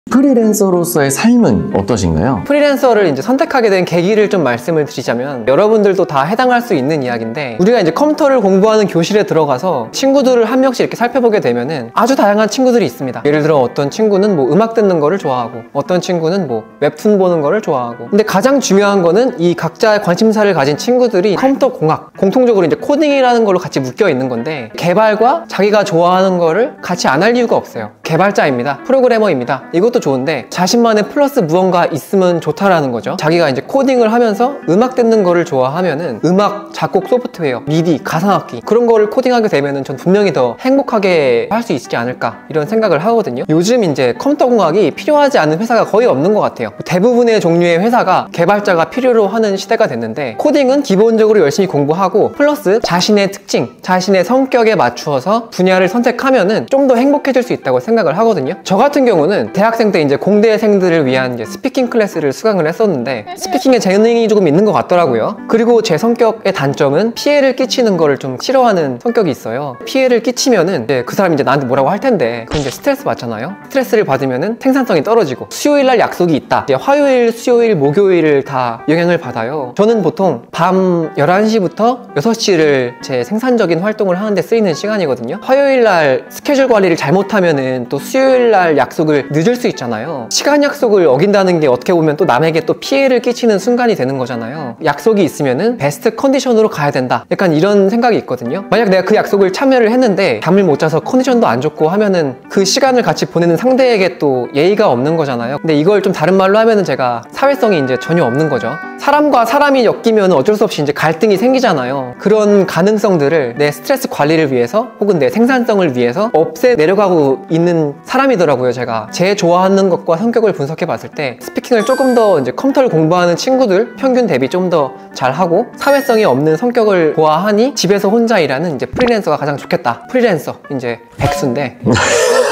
프리랜서로서의 삶은 어떠신가요? 프리랜서를 이제 선택하게 된 계기를 좀 말씀을 드리자면, 여러분들도 다 해당할 수 있는 이야기인데, 우리가 이제 컴퓨터를 공부하는 교실에 들어가서 친구들을 한 명씩 이렇게 살펴보게 되면은 아주 다양한 친구들이 있습니다. 예를 들어 어떤 친구는 뭐 음악 듣는 거를 좋아하고, 어떤 친구는 뭐 웹툰 보는 거를 좋아하고, 근데 가장 중요한 거는 이 각자의 관심사를 가진 친구들이 컴퓨터 공학, 공통적으로 이제 코딩이라는 걸로 같이 묶여 있는 건데, 개발과 자기가 좋아하는 거를 같이 안 할 이유가 없어요. 개발자입니다, 프로그래머입니다, 이것도 좋은데 자신만의 플러스 무언가 있으면 좋다라는 거죠. 자기가 이제 코딩을 하면서 음악 듣는 거를 좋아하면은 음악, 작곡 소프트웨어, 미디, 가상악기 그런 거를 코딩하게 되면은 전 분명히 더 행복하게 할 수 있지 않을까, 이런 생각을 하거든요. 요즘 이제 컴퓨터 공학이 필요하지 않은 회사가 거의 없는 것 같아요. 대부분의 종류의 회사가 개발자가 필요로 하는 시대가 됐는데, 코딩은 기본적으로 열심히 공부하고 플러스 자신의 특징, 자신의 성격에 맞추어서 분야를 선택하면은 좀 더 행복해질 수 있다고 생각을 하거든요. 저 같은 경우는 대학생 때 이제 공대생들을 위한 이제 스피킹 클래스를 수강을 했었는데, 스피킹에 재능이 조금 있는 것 같더라고요. 그리고 제 성격의 단점은 피해를 끼치는 거를 좀 싫어하는 성격이 있어요. 피해를 끼치면은 이제 그 사람이 이제 나한테 뭐라고 할 텐데, 그럼 이제 스트레스 받잖아요. 스트레스를 받으면은 생산성이 떨어지고, 수요일날 약속이 있다, 이제 화요일, 수요일, 목요일을 다 영향을 받아요. 저는 보통 밤 11시부터 6시를 제 생산적인 활동을 하는데 쓰이는 시간이거든요. 화요일날 스케줄 관리를 잘못하면은 또 수요일날 약속을 늦을 수 있잖아요. 시간 약속을 어긴다는 게 어떻게 보면 또 남에게 또 피해를 끼치는 순간이 되는 거잖아요. 약속이 있으면은 베스트 컨디션으로 가야 된다, 약간 이런 생각이 있거든요. 만약 내가 그 약속을 참여를 했는데 잠을 못 자서 컨디션도 안 좋고 하면은 그 시간을 같이 보내는 상대에게 또 예의가 없는 거잖아요. 근데 이걸 좀 다른 말로 하면은 제가 사회성이 이제 전혀 없는 거죠. 사람과 사람이 엮이면 어쩔 수 없이 이제 갈등이 생기잖아요. 그런 가능성들을 내 스트레스 관리를 위해서 혹은 내 생산성을 위해서 없애 내려가고 있는 사람이더라고요. 제가 제 좋아하는 것과 성격을 분석해 봤을 때, 스피킹을 조금 더 이제 컴퓨터를 공부하는 친구들 평균 대비 좀 더 잘하고, 사회성이 없는 성격을 좋아하니 집에서 혼자 일하는 이제 프리랜서가 가장 좋겠다. 프리랜서 이제 백수인데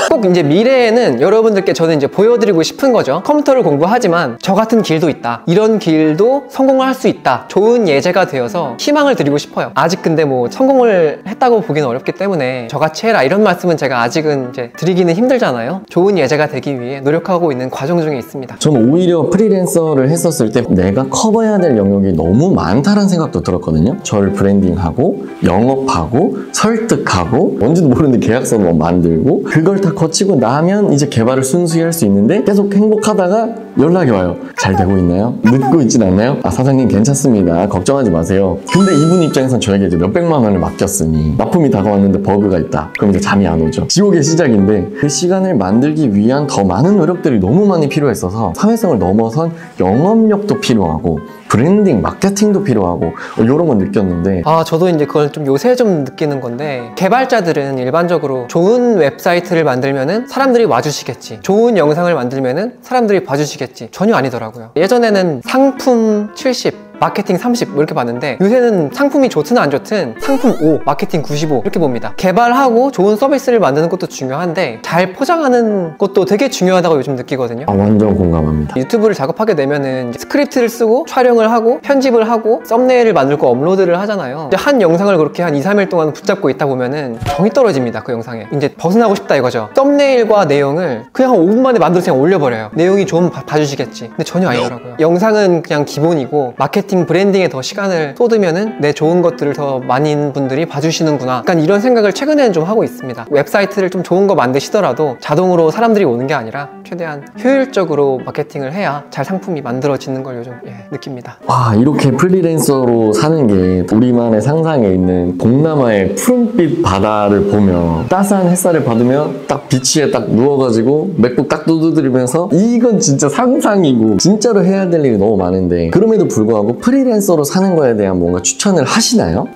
꼭 이제 미래에는 여러분들께 저는 이제 보여드리고 싶은 거죠. 컴퓨터를 공부하지만 저 같은 길도 있다, 이런 길도 성공할 수 있다, 좋은 예제가 되어서 희망을 드리고 싶어요. 아직 근데 뭐 성공을 했다고 보기는 어렵기 때문에 저같이 해라, 이런 말씀은 제가 아직은 이제 드리기는 힘들잖아요. 좋은 예제가 되기 위해 노력하고 있는 과정 중에 있습니다. 저는 오히려 프리랜서를 했었을 때 내가 커버해야 될 영역이 너무 많다는 생각도 들었거든요. 저를 브랜딩하고 영업하고 설득하고 뭔지도 모르는 계약서도 만들고, 그걸 다 거치고 나면 이제 개발을 순수히 할 수 있는데, 계속 행복하다가 연락이 와요. 잘 되고 있나요? 늦고 있진 않나요? 아, 사장님 괜찮습니다, 걱정하지 마세요. 근데 이분 입장에선 저에게 이제 몇백만 원을 맡겼으니 납품이 다가왔는데 버그가 있다, 그럼 이제 잠이 안 오죠. 지옥의 시작인데, 그 시간을 만들기 위한 더 많은 노력들이 너무 많이 필요했어서 사회성을 넘어선 영업력도 필요하고 브랜딩, 마케팅도 필요하고 이런 건 느꼈는데, 저도 이제 그걸 좀 요새 좀 느끼는 건데, 개발자들은 일반적으로 좋은 웹사이트를 만들면은 사람들이 와주시겠지, 좋은 영상을 만들면은 사람들이 봐주시겠지, 전혀 아니더라고요. 예전에는 상품 70, 마케팅 30 이렇게 봤는데, 요새는 상품이 좋든 안 좋든 상품 5, 마케팅 95 이렇게 봅니다. 개발하고 좋은 서비스를 만드는 것도 중요한데 잘 포장하는 것도 되게 중요하다고 요즘 느끼거든요. 완전 공감합니다. 유튜브를 작업하게 되면은 스크립트를 쓰고 촬영을 하고 편집을 하고 썸네일을 만들고 업로드를 하잖아요. 이제 한 영상을 그렇게 한 2, 3일 동안 붙잡고 있다 보면은 정이 떨어집니다. 그 영상에 이제 벗어나고 싶다 이거죠. 썸네일과 내용을 그냥 한 5분 만에 만들어서 그냥 올려버려요. 내용이 좀 봐주시겠지. 근데 전혀 아니더라고요. 영상은 그냥 기본이고 마케팅 브랜딩에 더 시간을 쏟으면은 내 좋은 것들을 더 많은 분들이 봐주시는구나, 약간 이런 생각을 최근에는 좀 하고 있습니다. 웹사이트를 좀 좋은 거 만드시더라도 자동으로 사람들이 오는 게 아니라 최대한 효율적으로 마케팅을 해야 잘 상품이 만들어지는 걸 요즘 느낍니다. 와, 이렇게 프리랜서로 사는 게 우리만의 상상에 있는 동남아의 푸른빛 바다를 보며 따스한 햇살을 받으며 딱 비치에 딱 누워가지고 맥북 딱 두드리면서, 이건 진짜 상상이고 진짜로 해야 될 일이 너무 많은데, 그럼에도 불구하고 프리랜서로 사는 거에 대한 뭔가 추천을 하시나요?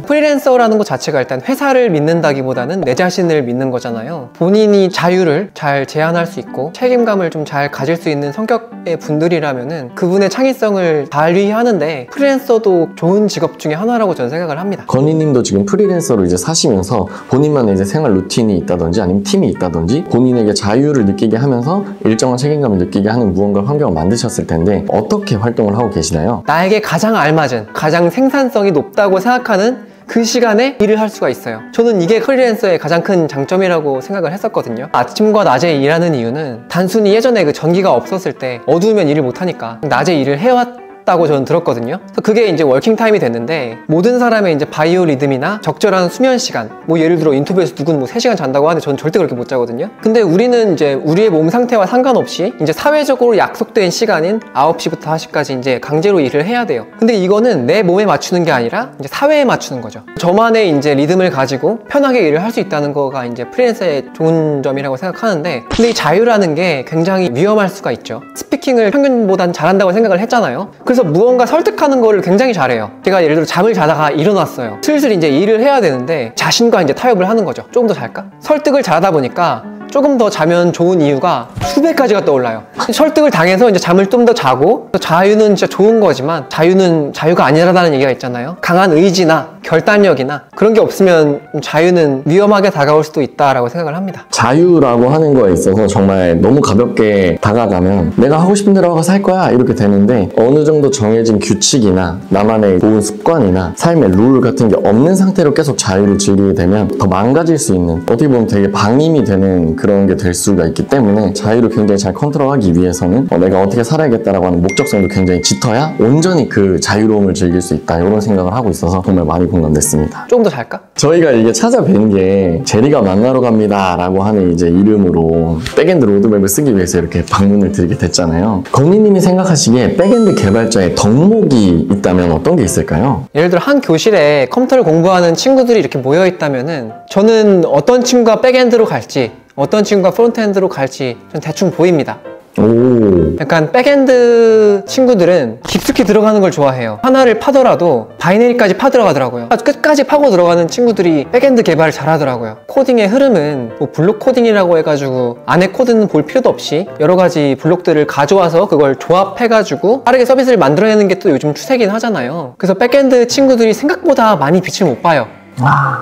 프리랜서라는 것 자체가 일단 회사를 믿는다기보다는 내 자신을 믿는 거잖아요. 본인이 자유를 잘 제한할 수 있고 책임감을 좀 잘 가질 수 있는 성격의 분들이라면은 그분의 창의성을 발휘하는데 프리랜서도 좋은 직업 중에 하나라고 저는 생각을 합니다. 건희님도 지금 프리랜서로 이제 사시면서 본인만의 이제 생활 루틴이 있다든지 아니면 팀이 있다든지 본인에게 자유를 느끼게 하면서 일정한 책임감을 느끼게 하는 무언가 환경을 만드셨을 텐데, 어떻게 활동을 하고 계시나요? 나에게 가장 알맞은, 가장 생산성이 높다고 생각하는 그 시간에 일을 할 수가 있어요. 저는 이게 프리랜서의 가장 큰 장점이라고 생각을 했었거든요. 아침과 낮에 일하는 이유는 단순히 예전에 그 전기가 없었을 때 어두우면 일을 못하니까 낮에 일을 해왔다고 저는 들었거든요. 그래서 그게 이제 워킹타임이 됐는데, 모든 사람의 이제 바이오 리듬이나 적절한 수면 시간, 뭐 예를 들어 인터뷰에서 누군 뭐 3시간 잔다고 하는데 저는 절대 그렇게 못 자거든요. 근데 우리는 이제 우리의 몸 상태와 상관없이 이제 사회적으로 약속된 시간인 9시부터 1시까지 이제 강제로 일을 해야 돼요. 근데 이거는 내 몸에 맞추는 게 아니라 이제 사회에 맞추는 거죠. 저만의 이제 리듬을 가지고 편하게 일을 할 수 있다는 거가 이제 프리랜서의 좋은 점이라고 생각하는데, 근데 이 자유라는 게 굉장히 위험할 수가 있죠. 스피킹을 평균보단 잘한다고 생각을 했잖아요. 그래서 무언가 설득하는 거를 굉장히 잘해요. 제가 예를 들어 잠을 자다가 일어났어요. 슬슬 이제 일을 해야 되는데 자신과 이제 타협을 하는 거죠. 조금 더 잘까? 설득을 잘하다 보니까 조금 더 자면 좋은 이유가 수백 가지가 떠올라요. 설득을 당해서 이제 잠을 좀 더 자고, 자유는 진짜 좋은 거지만 자유는 자유가 아니라는 얘기가 있잖아요. 강한 의지나 결단력이나 그런 게 없으면 자유는 위험하게 다가올 수도 있다라고 생각을 합니다. 자유라고 하는 거에 있어서 정말 너무 가볍게 다가가면 내가 하고 싶은 대로 하고 살 거야 이렇게 되는데, 어느 정도 정해진 규칙이나 나만의 좋은 습관이나 삶의 룰 같은 게 없는 상태로 계속 자유를 즐기게 되면 더 망가질 수 있는, 어떻게 보면 되게 방임이 되는 그런 게 될 수가 있기 때문에, 자유를 굉장히 잘 컨트롤하기 위해서는 내가 어떻게 살아야겠다라고 하는 목적성도 굉장히 짙어야 온전히 그 자유로움을 즐길 수 있다, 이런 생각을 하고 있어서 정말 많이 공감됐습니다. 조금 더 잘까? 저희가 이게 찾아뵌 게 제리가 만나러 갑니다 라고 하는 이제 이름으로 백엔드 로드맵을 쓰기 위해서 이렇게 방문을 드리게 됐잖아요. 건희님이 생각하시기에 백엔드 개발자의 덕목이 있다면 어떤 게 있을까요? 예를 들어 한 교실에 컴퓨터를 공부하는 친구들이 이렇게 모여 있다면은, 저는 어떤 친구가 백엔드로 갈지 어떤 친구가 프론트엔드로 갈지 좀 대충 보입니다. 오. 약간 백엔드 친구들은 깊숙이 들어가는 걸 좋아해요. 하나를 파더라도 바이너리까지 파들어가더라고요. 끝까지 파고 들어가는 친구들이 백엔드 개발을 잘하더라고요. 코딩의 흐름은 뭐 블록 코딩이라고 해가지고 안에 코드는 볼 필요도 없이 여러 가지 블록들을 가져와서 그걸 조합해가지고 빠르게 서비스를 만들어내는 게 또 요즘 추세긴 하잖아요. 그래서 백엔드 친구들이 생각보다 많이 빛을 못 봐요.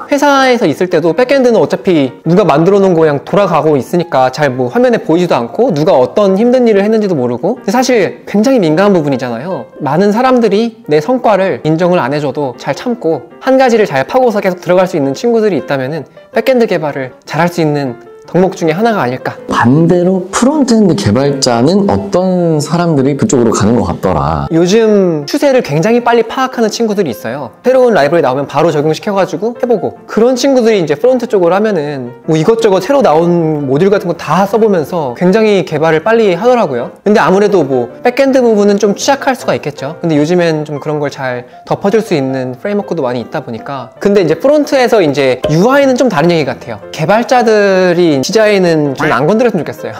회사에서 있을 때도 백엔드는 어차피 누가 만들어 놓은 거 그냥 돌아가고 있으니까 잘 뭐 화면에 보이지도 않고, 누가 어떤 힘든 일을 했는지도 모르고, 근데 사실 굉장히 민감한 부분이잖아요. 많은 사람들이 내 성과를 인정을 안 해줘도 잘 참고 한 가지를 잘 파고서 계속 들어갈 수 있는 친구들이 있다면은 백엔드 개발을 잘할 수 있는 덕목 중에 하나가 아닐까. 반대로 프론트엔드 개발자는 어떤 사람들이 그쪽으로 가는 것 같더라. 요즘 추세를 굉장히 빨리 파악하는 친구들이 있어요. 새로운 라이브러리 나오면 바로 적용시켜가지고 해보고, 그런 친구들이 이제 프론트 쪽으로 하면은 뭐 이것저것 새로 나온 모듈 같은 거 다 써보면서 굉장히 개발을 빨리 하더라고요. 근데 아무래도 뭐 백엔드 부분은 좀 취약할 수가 있겠죠. 근데 요즘엔 좀 그런 걸 잘 덮어줄 수 있는 프레임워크도 많이 있다 보니까. 근데 이제 프론트에서 이제 UI는 좀 다른 얘기 같아요. 개발자들이 디자인은 저는 안 건드렸으면 좋겠어요.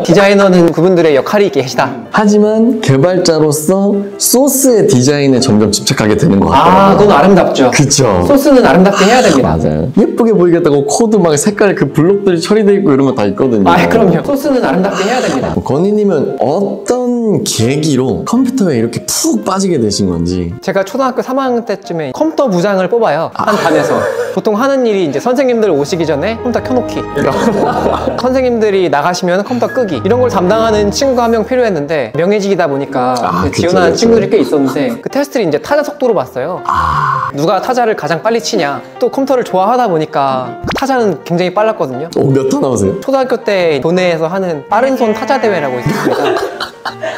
디자이너는 그분들의 역할이 계시다. 하지만 개발자로서 소스의 디자인에 점점 집착하게 되는 것 같더라고요. 그건 아름답죠. 그쵸. 소스는 아름답게 해야 됩니다. 맞아요. 예쁘게 보이겠다고 코드 막 색깔 그 블록들이 처리되어 있고 이런 거 다 있거든요. 그럼요. 소스는 아름답게 해야 됩니다. 건희님은 어떤 계기로 컴퓨터에 이렇게 푹 빠지게 되신 건지. 제가 초등학교 3학년 때쯤에 컴퓨터 부장을 뽑아요. 한 반에서. 보통 하는 일이 이제 선생님들 오시기 전에 컴퓨터 켜놓기, 선생님들이 나가시면 컴퓨터 끄기, 이런 걸 담당하는 친구가 한 명 필요했는데, 명예직이다 보니까 지원하는 그쵸. 친구들이 꽤 있었는데, 그 테스트를 이제 타자 속도로 봤어요. 누가 타자를 가장 빨리 치냐. 또 컴퓨터를 좋아하다 보니까 타자는 굉장히 빨랐거든요. 몇 타 나오세요? 초등학교 때 도내에서 하는 빠른 손 타자 대회라고 있습니다.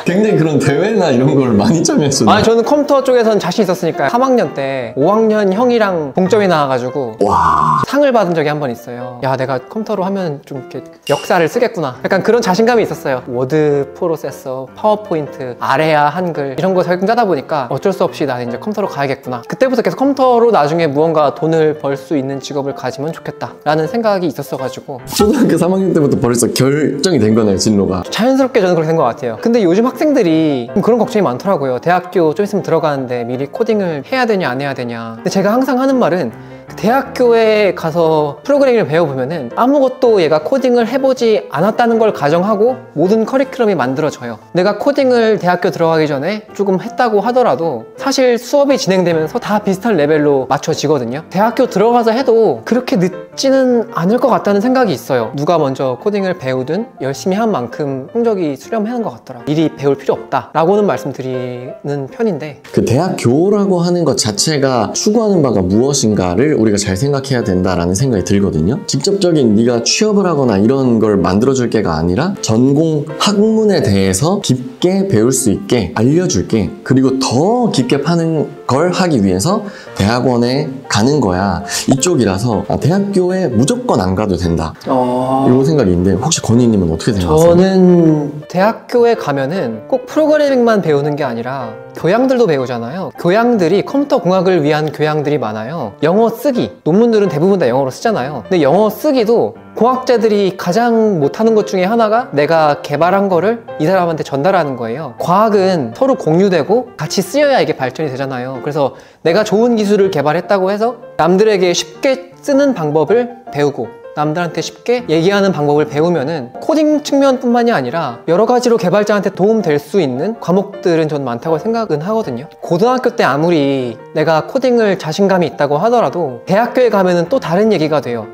굉장히 그런 대회나 이런 걸 많이 참여했었는데. 저는 컴퓨터 쪽에서는 자신 있었으니까 3학년 때 5학년 형이랑 동점이 나와가지고 와. 상을 받은 적이 한 번 있어요. 야, 내가 컴퓨터로 하면 좀 이렇게 역사를 쓰겠구나. 약간 그런 자신감이 있었어요. 워드 프로세서, 파워포인트, 아레아, 한글 이런 거 적용 짜다 보니까 어쩔 수 없이 나는 이제 컴퓨터로 가야겠구나. 그때부터 계속 컴퓨터로 나중에 무언가 돈을 벌 수 있는 직업을 가지면 좋겠다 라는 생각이 있었어가지고. 초등학교 3학년 때부터 벌써 결정이 된 거네요, 진로가. 자연스럽게 저는 그렇게 된 것 같아요. 근데 요즘 학생들이 그런 걱정이 많더라고요. 대학교 좀 있으면 들어가는데 미리 코딩을 해야 되냐 안 해야 되냐. 근데 제가 항상 하는 말은, 대학교에 가서 프로그래밍을 배워보면은 아무것도 얘가 코딩을 해보지 않았다는 걸 가정하고 모든 커리큘럼이 만들어져요. 내가 코딩을 대학교 들어가기 전에 조금 했다고 하더라도 사실 수업이 진행되면서 다 비슷한 레벨로 맞춰지거든요. 대학교 들어가서 해도 그렇게 늦지는 않을 것 같다는 생각이 있어요. 누가 먼저 코딩을 배우든 열심히 한 만큼 성적이 수렴하는 것 같더라고요. 미리 배울 필요 없다 라고는 말씀드리는 편인데, 그 대학교라고 하는 것 자체가 추구하는 바가 무엇인가를 우리가 잘 생각해야 된다라는 생각이 들거든요. 직접적인 네가 취업을 하거나 이런 걸 만들어줄 게가 아니라 전공 학문에 대해서 깊게 배울 수 있게 알려줄게, 그리고 더 깊게 파는 걸 하기 위해서 대학원에 가는 거야. 이쪽이라서 대학교에 무조건 안 가도 된다 이런 생각인데, 혹시 건희님은 어떻게 생각하세요? 저는 대학교에 가면은 꼭 프로그래밍만 배우는 게 아니라 교양들도 배우잖아요. 교양들이 컴퓨터 공학을 위한 교양들이 많아요. 영어 쓰기, 논문들은 대부분 다 영어로 쓰잖아요. 근데 영어 쓰기도 공학자들이 가장 못하는 것 중에 하나가 내가 개발한 거를 이 사람한테 전달하는 거예요. 과학은 서로 공유되고 같이 쓰여야 이게 발전이 되잖아요. 그래서 내가 좋은 기술을 개발했다고 해서 남들에게 쉽게 쓰는 방법을 배우고 남들한테 쉽게 얘기하는 방법을 배우면은 코딩 측면뿐만이 아니라 여러 가지로 개발자한테 도움될 수 있는 과목들은 전 많다고 생각은 하거든요. 고등학교 때 아무리 내가 코딩을 자신감이 있다고 하더라도 대학교에 가면은 또 다른 얘기가 돼요.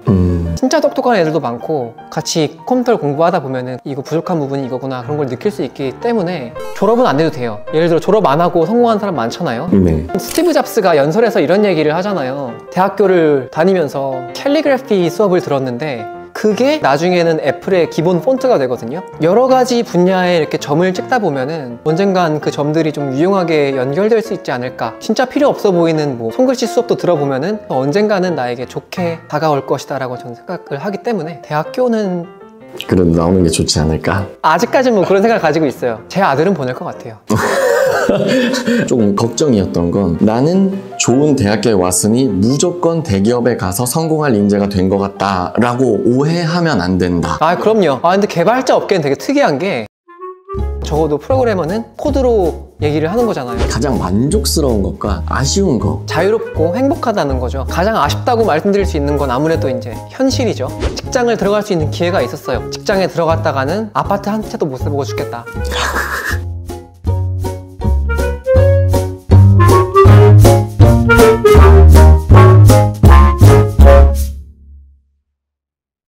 진짜 똑똑한 애들도 많고 같이 컴퓨터를 공부하다 보면은 이거 부족한 부분이 이거구나 그런 걸 느낄 수 있기 때문에 졸업은 안 해도 돼요. 예를 들어 졸업 안 하고 성공한 사람 많잖아요. 네. 스티브 잡스가 연설에서 이런 얘기를 하잖아요. 대학교를 다니면서 캘리그래피 수업을 들었는데 그게 나중에는 애플의 기본 폰트가 되거든요. 여러 가지 분야에 이렇게 점을 찍다 보면은 언젠간 그 점들이 좀 유용하게 연결될 수 있지 않을까. 진짜 필요 없어 보이는 뭐 손글씨 수업도 들어보면은 언젠가는 나에게 좋게 다가올 것이다 라고 저는 생각을 하기 때문에 대학교는 그래도 나오는 게 좋지 않을까? 아직까지는 뭐 그런 생각을 가지고 있어요. 제 아들은 보낼 것 같아요. 조금 걱정이었던 건, 나는 좋은 대학교에 왔으니 무조건 대기업에 가서 성공할 인재가 된 것 같다 라고 오해하면 안 된다. 아, 그럼요. 근데 개발자 업계는 되게 특이한 게 적어도 프로그래머는 코드로 얘기를 하는 거잖아요. 가장 만족스러운 것과 아쉬운 거, 자유롭고 행복하다는 거죠. 가장 아쉽다고 말씀드릴 수 있는 건 아무래도 이제 현실이죠. 직장을 들어갈 수 있는 기회가 있었어요. 직장에 들어갔다가는 아파트 한 채도 못 사보고 죽겠다.